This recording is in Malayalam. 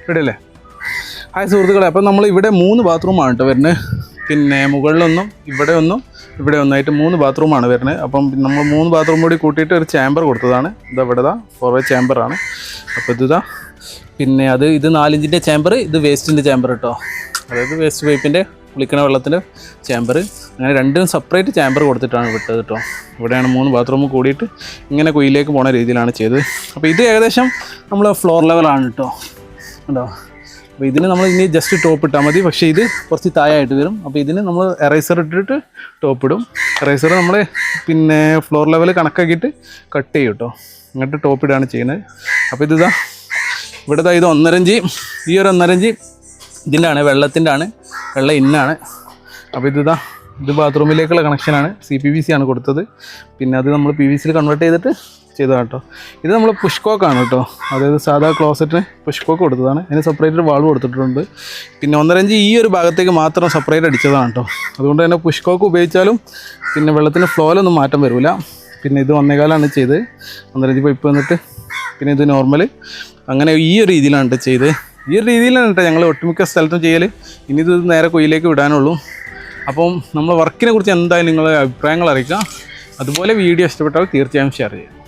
റെഡിയല്ലേ? ഹായ് സുഹൃത്തുക്കളെ, അപ്പം നമ്മൾ ഇവിടെ 3 ബാത്റൂമാണ് കേട്ടോ വരുന്നത്. പിന്നെ മുകളിലൊന്നും ഇവിടെ ഒന്നായിട്ട് 3 ബാത്റൂമാണ് വരുന്നത്. അപ്പം നമ്മൾ 3 ബാത്റൂം കൂടി കൂട്ടിയിട്ട് ഒരു ചേമ്പർ കൊടുത്തതാണ്. ഇതാ ഇവിടെ 4-way ചേമ്പറാണ്. അപ്പോൾ പിന്നെ ഇത് 4 ഇഞ്ചിൻ്റെ ചേമ്പർ, ഇത് വേസ്റ്റിൻ്റെ ചേമ്പർ കേട്ടോ. അതായത് വേസ്റ്റ് പൈപ്പിൻ്റെ കുളിക്കണ വെള്ളത്തിൻ്റെ ചേമ്പർ. അങ്ങനെ രണ്ടും സെപ്പറേറ്റ് ചേമ്പർ കൊടുത്തിട്ടാണ് വിട്ടത് കേട്ടോ. ഇവിടെയാണ് 3 ബാത്റൂം കൂടിയിട്ട് ഇങ്ങനെ കുയിലേക്ക് പോണ രീതിയിലാണ് ചെയ്തത്. അപ്പോൾ ഇത് ഏകദേശം നമ്മൾ ഫ്ലോർ ലെവലാണ് കേട്ടോ. ഉണ്ടോ? അപ്പോൾ ഇതിന് നമ്മൾ ഇനി ജസ്റ്റ് ടോപ്പ് ഇട്ടാൽ മതി. പക്ഷേ ഇത് കുറച്ച് താഴായിട്ട് വരും. അപ്പോൾ ഇതിന് നമ്മൾ എറൈസർ ഇട്ടിട്ട് ടോപ്പ് ഇടും. എറൈസർ നമ്മൾ പിന്നെ ഫ്ലോർ ലെവൽ കണക്കാക്കിയിട്ട് കട്ട് ചെയ്യും കേട്ടോ. എന്നിട്ട് ടോപ്പ് ഇടുകയാണ് ചെയ്യുന്നത്. അപ്പോൾ ഇത് 1.5 ഇഞ്ച്, ഈ ഒരു 1.5 ഇഞ്ച് ഇതിൻ്റെ ആണ്, വെള്ളത്തിൻ്റെ ആണ്, വെള്ളം ഇന്നാണ്. അപ്പോൾ ഇത് ബാത്റൂമിലേക്കുള്ള കണക്ഷനാണ്. CPVC ആണ് കൊടുത്തത്. പിന്നെ അത് നമ്മൾ PVC കൺവേർട്ട് ചെയ്തിട്ട് ചെയ്തതാണ് കേട്ടോ. ഇത് നമ്മൾ പുഷ്കോക്കാണ് കേട്ടോ. അതായത് സാധാ ക്ലോസറ്റിന് പുഷ്കോക്ക് കൊടുത്തതാണ്. അതിന് സെപ്പറേറ്റ് വാൾവ് കൊടുത്തിട്ടുണ്ട്. പിന്നെ 1.5 ഇഞ്ച് ഈ ഒരു ഭാഗത്തേക്ക് മാത്രം സെപ്പറേറ്റ് അടിച്ചതാണ് കേട്ടോ. അതുകൊണ്ട് തന്നെ പുഷ്കോക്ക് ഉപയോഗിച്ചാലും പിന്നെ വെള്ളത്തിന് ഫ്ലോയിലൊന്നും മാറ്റം വരില്ല. പിന്നെ ഇത് 1.25 ചെയ്ത് 1.5 ഇഞ്ച് പൈപ്പ് വന്നിട്ട് പിന്നെ ഇത് നോർമൽ. അങ്ങനെ ഈ ഒരു രീതിയിലാണ് കേട്ടോ ചെയ്ത്. ഈ ഒരു രീതിയിലാണ് കേട്ടോ ഞങ്ങൾ ഒട്ടുമിക്ക സ്ഥലത്തും ചെയ്യൽ. ഇനി ഇത് നേരെ കുയിലേക്ക് വിടാനുള്ളൂ. അപ്പം നമ്മൾ വർക്കിനെ കുറിച്ച് എന്തായാലും നിങ്ങളുടെ അഭിപ്രായങ്ങൾ അറിയിക്കുക. അതുപോലെ വീഡിയോ ഇഷ്ടപ്പെട്ടാൽ തീർച്ചയായും ഷെയർ ചെയ്യുക.